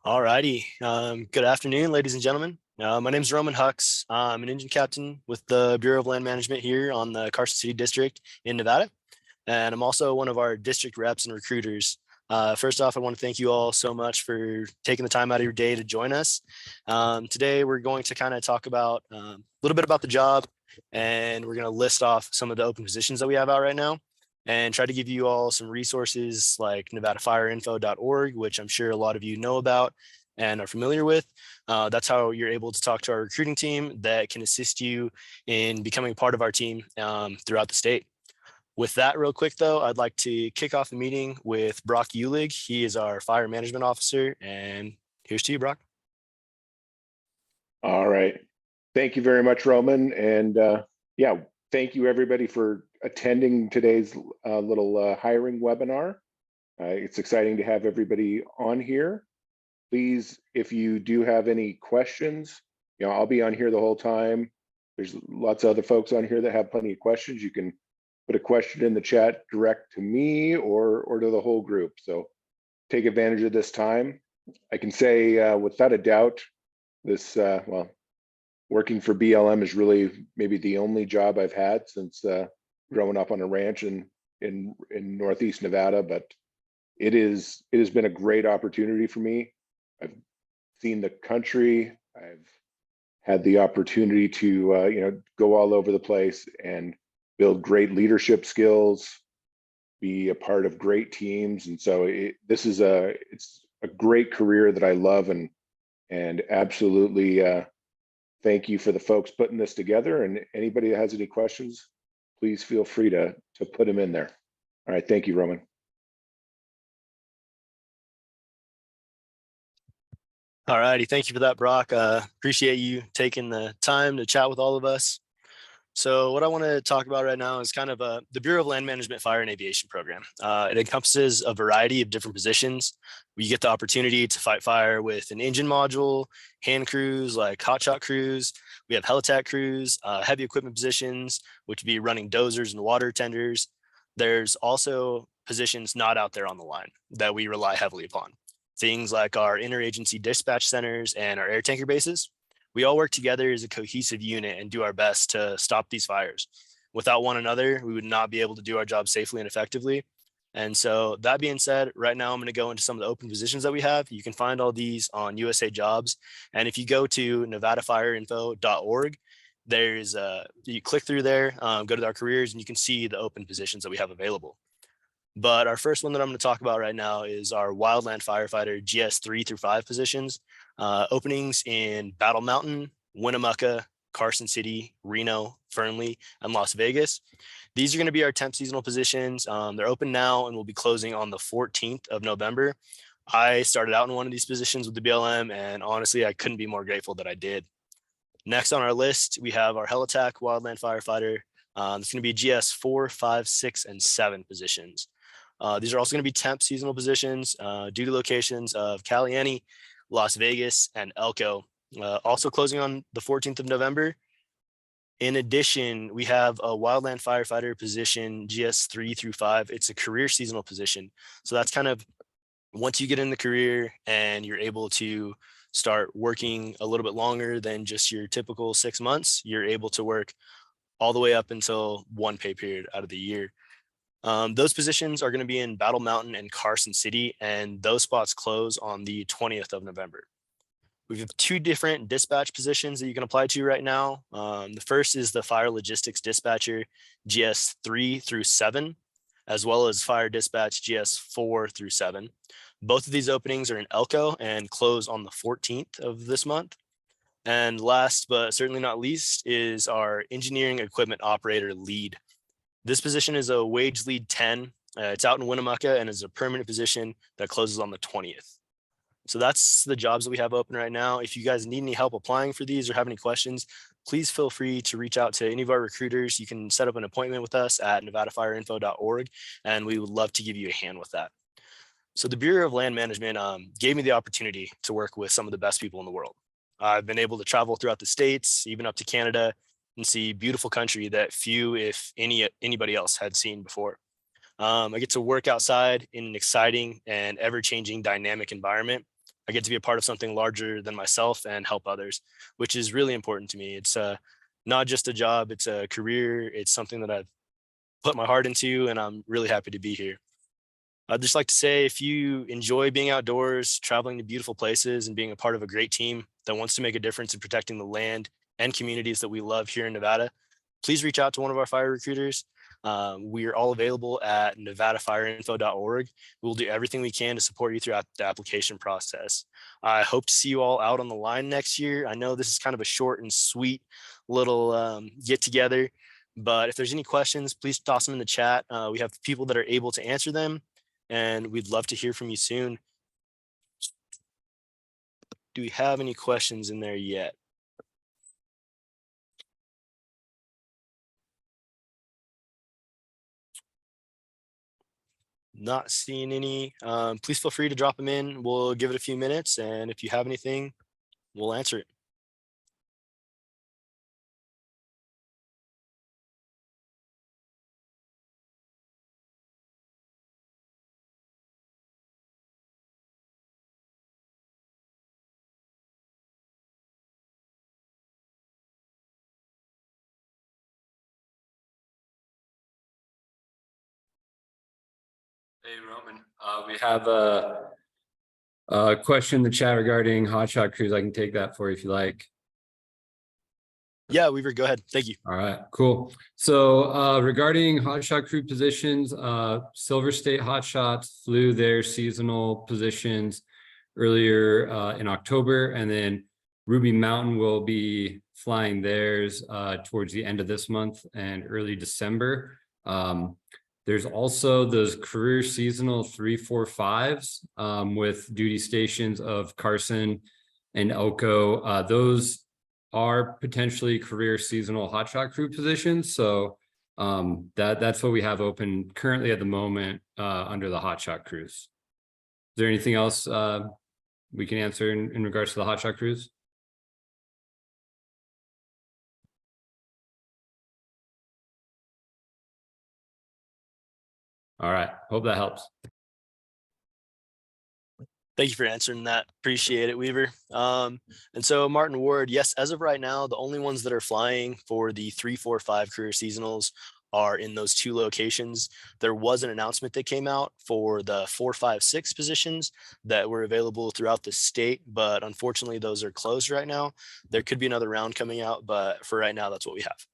All righty. Good afternoon, ladies and gentlemen. My name is Roman Hux. I'm an engine captain with the Bureau of Land Management here on the Carson City District in Nevada. And I'm also one of our district reps and recruiters. First off, I want to thank you all so much for taking the time out of your day to join us. Today, we're going to kind of talk about a little bit about the job, and we're going to list off some of the open positions that we have out right now and try to give you all some resources like nevadafireinfo.org, which I'm sure a lot of you know about and are familiar with. That's how you're able to talk to our recruiting team that can assist you in becoming part of our team throughout the state. With that, real quick though, I'd like to kick off the meeting with Brock Eulig. He is our fire management officer, and here's to you, Brock. All right. Thank you very much, Roman. And yeah, thank you everybody for attending today's little hiring webinar. It's exciting to have everybody on here. Please, if you do have any questions, I'll be on here the whole time. There's lots of other folks on here that have plenty of questions. You can put a question in the chat direct to me or to the whole group. So take advantage of this time. I can say without a doubt, this, working for BLM is really maybe the only job I've had since growing up on a ranch in Northeast Nevada, but it has been a great opportunity for me. I've seen the country. I've had the opportunity to go all over the place and build great leadership skills, be a part of great teams, and so it's a great career that I love, and absolutely thank you for the folks putting this together. And anybody that has any questions, please feel free to put them in there. All right, thank you, Roman. All righty, thank you for that, Brock. Appreciate you taking the time to chat with all of us. So what I want to talk about right now is kind of the Bureau of Land Management Fire and Aviation program. It encompasses a variety of different positions. We get the opportunity to fight fire with an engine module, hand crews like hotshot crews. We have helitack crews, heavy equipment positions, which would be running dozers and water tenders. There's also positions not out there on the line that we rely heavily upon. Things like our interagency dispatch centers and our air tanker bases. We all work together as a cohesive unit and do our best to stop these fires. Without one another, we would not be able to do our job safely and effectively. And so that being said, right now I'm going to go into some of the open positions that we have. You can find all these on USA Jobs. And if you go to nevadafireinfo.org, you click through there, go to our careers, and you can see the open positions that we have available. But our first one that I'm going to talk about right now is our wildland firefighter GS 3 through 5 positions. Openings in Battle Mountain, Winnemucca, Carson City, Reno, Fernley, and Las Vegas. These are going to be our temp seasonal positions. They're open now and will be closing on the 14th of November. I started out in one of these positions with the BLM, and honestly, I couldn't be more grateful that I did. Next on our list, we have our helitack wildland firefighter. It's going to be GS 4, 5, 6, and 7 positions. These are also going to be temp seasonal positions, due to locations of Caliente, Las Vegas, and Elko, also closing on the 14th of November. In addition, we have a wildland firefighter position, GS 3 through 5. It's a career seasonal position. So that's kind of once you get in the career and you're able to start working a little bit longer than just your typical 6 months, you're able to work all the way up until one pay period out of the year. Those positions are going to be in Battle Mountain and Carson City, and those spots close on the 20th of November. We have 2 different dispatch positions that you can apply to right now. The first is the Fire Logistics Dispatcher GS 3 through 7, as well as Fire Dispatch GS 4 through 7. Both of these openings are in Elko and close on the 14th of this month. And last, but certainly not least, is our Engineering Equipment Operator Lead. This position is a wage lead 10. It's out in Winnemucca and is a permanent position that closes on the 20th. So that's the jobs that we have open right now. If you guys need any help applying for these or have any questions, please feel free to reach out to any of our recruiters. You can set up an appointment with us at nevadafireinfo.org, and we would love to give you a hand with that. So the Bureau of Land Management gave me the opportunity to work with some of the best people in the world. I've been able to travel throughout the states, even up to Canada, and see beautiful country that few, if anybody else had seen before. I get to work outside in an exciting and ever-changing dynamic environment I get to be a part of something larger than myself and help others, which is really important to me. It's not just a job, it's a career. It's something that I've put my heart into, and I'm really happy to be here. I'd just like to say if you enjoy being outdoors, traveling to beautiful places, and being a part of a great team that wants to make a difference in protecting the land and communities that we love here in Nevada, please reach out to one of our fire recruiters. We are all available at nevadafireinfo.org. We'll do everything we can to support you throughout the application process. I hope to see you all out on the line next year. I know this is kind of a short and sweet little get together, but if there's any questions, please toss them in the chat. We have people that are able to answer them, and we'd love to hear from you soon. Do we have any questions in there yet? Not seeing any. Please feel free to drop them in. We'll give it a few minutes, and if you have anything, we'll answer it. Hey, Roman, we have a question in the chat regarding hotshot crews. I can take that for you if you like. Yeah, Weaver, go ahead. Thank you. All right, cool. So regarding hotshot crew positions, Silver State Hotshots flew their seasonal positions earlier in October, and then Ruby Mountain will be flying theirs towards the end of this month and early December. There's also those career seasonal 3-4-5s with duty stations of Carson and Elko. Those are potentially career seasonal hotshot crew positions. So that's what we have open currently at the moment under the hotshot crews. Is there anything else we can answer in regards to the hotshot crews? All right, hope that helps. Thank you for answering that. Appreciate it, Weaver. And so Martin Ward, yes, as of right now, the only ones that are flying for the 3-4-5 career seasonals are in those two locations. There was an announcement that came out for the 4-5-6 positions that were available throughout the state, but unfortunately those are closed right now. There could be another round coming out, but for right now, that's what we have.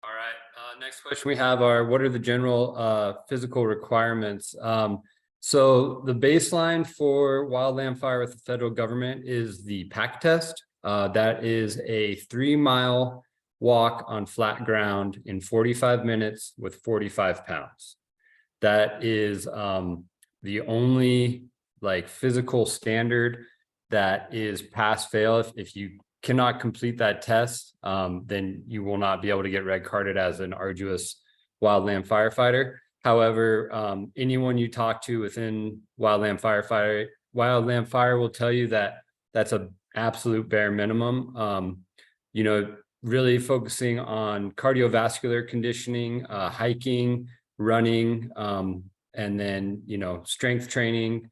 All right, next question we have are, what are the general physical requirements? So the baseline for wildland fire with the federal government is the PAC test. That is a 3-mile walk on flat ground in 45 minutes with 45 pounds. That is the only like physical standard that is pass fail. If you cannot complete that test, then you will not be able to get red carded as an arduous wildland firefighter. However, anyone you talk to within wildland fire will tell you that that's an absolute bare minimum. You know, really focusing on cardiovascular conditioning, hiking, running, and then, you know, strength training,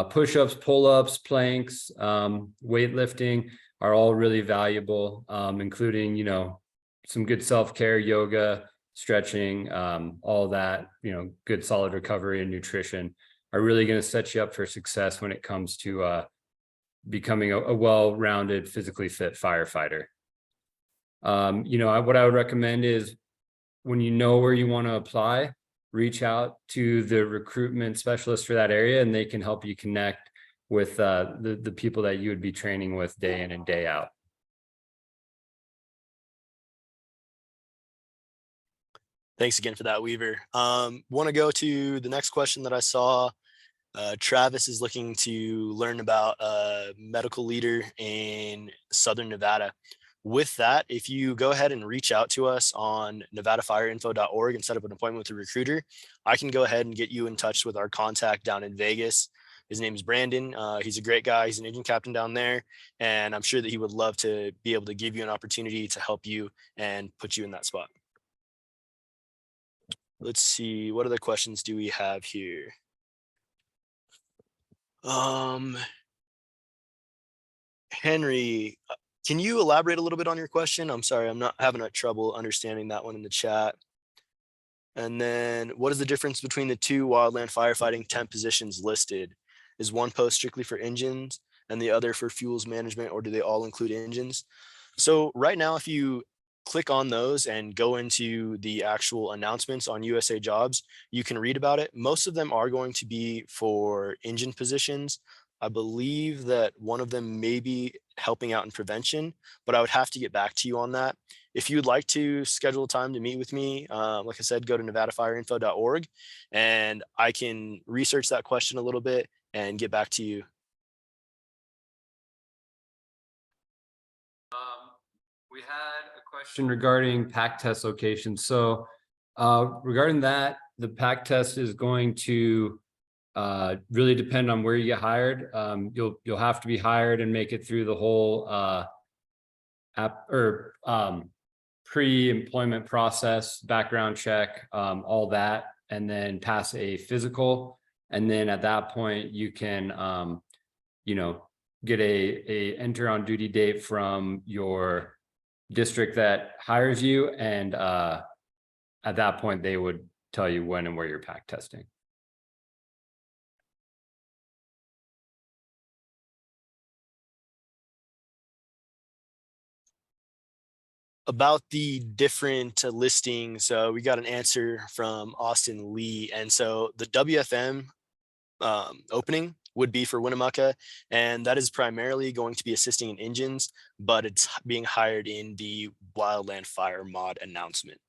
push-ups, pull-ups, planks, weightlifting are all really valuable, including, you know, some good self-care, yoga, stretching, all that, you know, good solid recovery and nutrition are really going to set you up for success when it comes to becoming a well-rounded, physically fit firefighter. You know, what I would recommend is when you know where you want to apply, reach out to the recruitment specialist for that area, and they can help you connect with the people that you would be training with day in and day out. Thanks again for that, Weaver. Want to go to the next question that I saw. Travis is looking to learn about a medical leader in Southern Nevada. With that, if you go ahead and reach out to us on nevadafireinfo.org and set up an appointment with a recruiter, I can go ahead and get you in touch with our contact down in Vegas. His name is Brandon. He's a great guy. He's an engine captain down there, and I'm sure that he would love to be able to give you an opportunity to help you and put you in that spot. Let's see, what other questions do we have here? Henry, can you elaborate a little bit on your question? I'm sorry, I'm not having a trouble understanding that one in the chat. And then what is the difference between the two wildland firefighting temp positions listed? Is one post strictly for engines and the other for fuels management, or do they all include engines? So right now, if you click on those and go into the actual announcements on USA Jobs, you can read about it. Most of them are going to be for engine positions. I believe that one of them may be helping out in prevention, but I would have to get back to you on that. If you'd like to schedule time to meet with me, like I said, go to nevadafireinfo.org and I can research that question a little bit and get back to you. We had a question regarding pack test locations. So regarding that, the pack test is going to really depend on where you get hired. You'll have to be hired and make it through the whole pre-employment process, background check, all that, and then pass a physical. And then at that point, you can, get a enter on duty date from your district that hires you. And at that point, they would tell you when and where you're pack testing. About the different listings, we got an answer from Austin Lee. And so the WFM opening would be for Winnemucca, and that is primarily going to be assisting in engines, but it's being hired in the Wildland Fire mod announcement.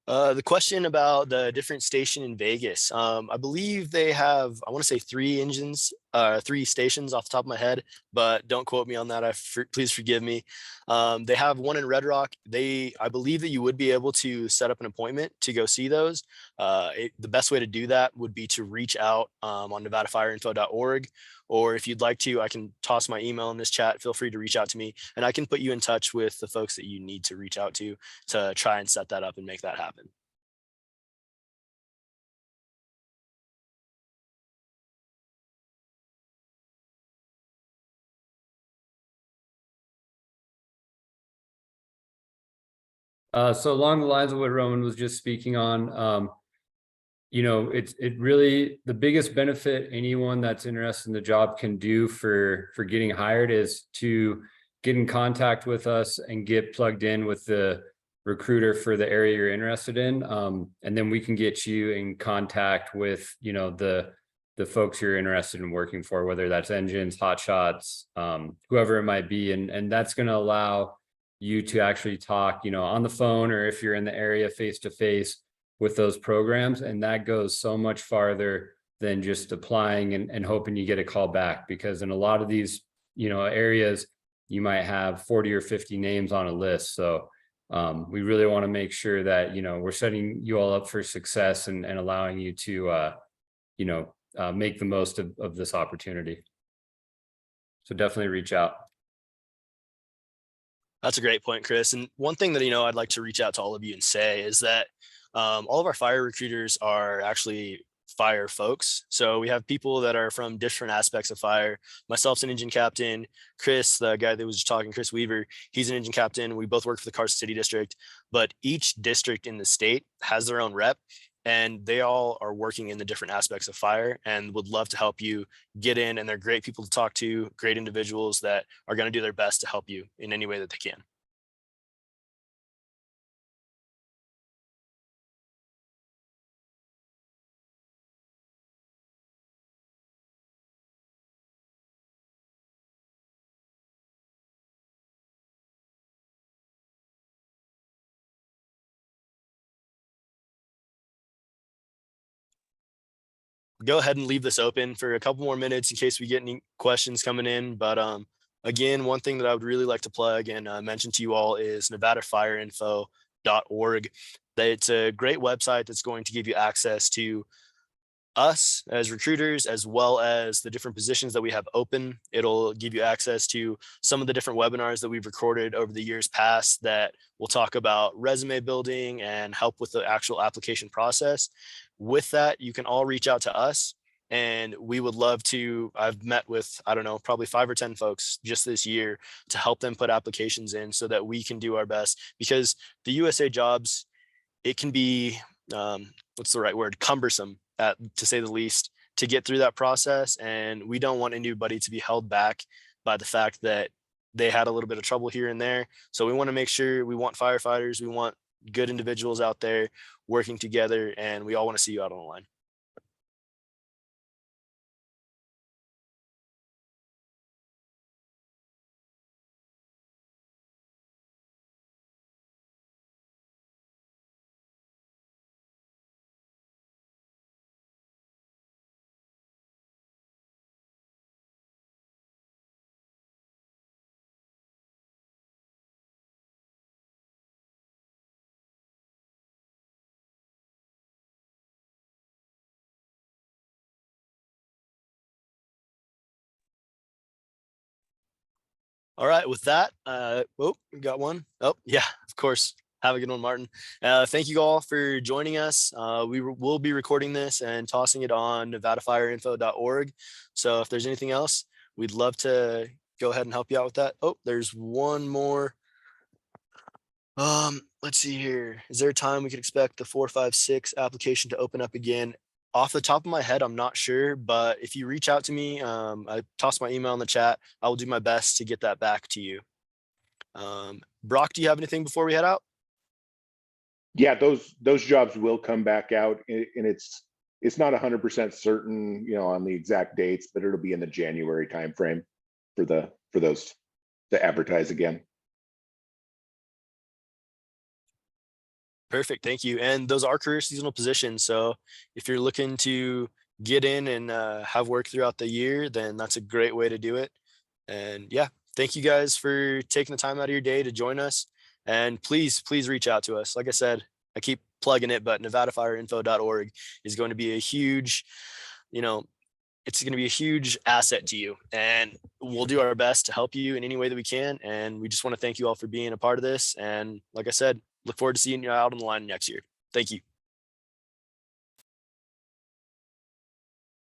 The question about the different station in Vegas. I believe they have, I want to say 3 engines, 3 stations off the top of my head, but don't quote me on that. Please forgive me. They have one in Red Rock. I believe that you would be able to set up an appointment to go see those. The best way to do that would be to reach out on nevadafireinfo.org, or if you'd like to, I can toss my email in this chat. Feel free to reach out to me and I can put you in touch with the folks that you need to reach out to try and set that up and make that happen. So along the lines of what Roman was just speaking on, it really, the biggest benefit anyone that's interested in the job can do for getting hired is to get in contact with us and get plugged in with the recruiter for the area you're interested in. And then we can get you in contact with, the folks you're interested in working for, whether that's engines, hot shots, whoever it might be. And that's going to allow you to actually talk, on the phone, or if you're in the area face to face with those programs. And that goes so much farther than just applying and hoping you get a call back, because in a lot of these, areas, you might have 40 or 50 names on a list. So we really want to make sure that, we're setting you all up for success and allowing you to, make the most of this opportunity. So definitely reach out. That's a great point, Chris. And one thing that, I'd like to reach out to all of you and say is that all of our fire recruiters are actually fire folks. So we have people that are from different aspects of fire. Myself's an engine captain. Chris, the guy that was talking, Chris Weaver, he's an engine captain. We both work for the Carson City District, but each district in the state has their own rep, and they all are working in the different aspects of fire and would love to help you get in. And they're great people to talk to, great individuals that are going to do their best to help you in any way that they can. go ahead and leave this open for a couple more minutes in case we get any questions coming in. But again, one thing that I would really like to plug and mention to you all is NevadaFireInfo.org. It's a great website that's going to give you access to us as recruiters, as well as the different positions that we have open. It'll give you access to some of the different webinars that we've recorded over the years past that will talk about resume building and help with the actual application process. With that, you can all reach out to us, and we would love to. I've met with, I don't know, probably 5 or 10 folks just this year to help them put applications in so that we can do our best, because the USA jobs, it can be, what's the right word, cumbersome, to say the least, to get through that process. And we don't want anybody to be held back by the fact that they had a little bit of trouble here and there. So we want to make sure, we want firefighters, we want good individuals out there working together, and we all want to see you out on the line. All right, with that, oh, we got one. Oh, yeah, of course. Have a good one, Martin. Thank you all for joining us. We'll be recording this and tossing it on NevadaFireInfo.org. So if there's anything else, we'd love to go ahead and help you out with that. Oh, there's one more. Let's see here. Is there a time we could expect the 456 application to open up again? Off the top of my head, I'm not sure, but if you reach out to me, I toss my email in the chat. I will do my best to get that back to you. Brock, do you have anything before we head out? Yeah, those jobs will come back out, and it's not 100% certain, on the exact dates, but it'll be in the January timeframe for those to advertise again. Perfect, thank you. And those are career seasonal positions, so if you're looking to get in and have work throughout the year, then that's a great way to do it. And yeah, thank you guys for taking the time out of your day to join us. And please reach out to us. Like I said, I keep plugging it, but NevadaFireInfo.org is going to be a huge, it's going to be a huge asset to you, and we'll do our best to help you in any way that we can. And we just want to thank you all for being a part of this. And like I said, look forward to seeing you out on the line next year. Thank you.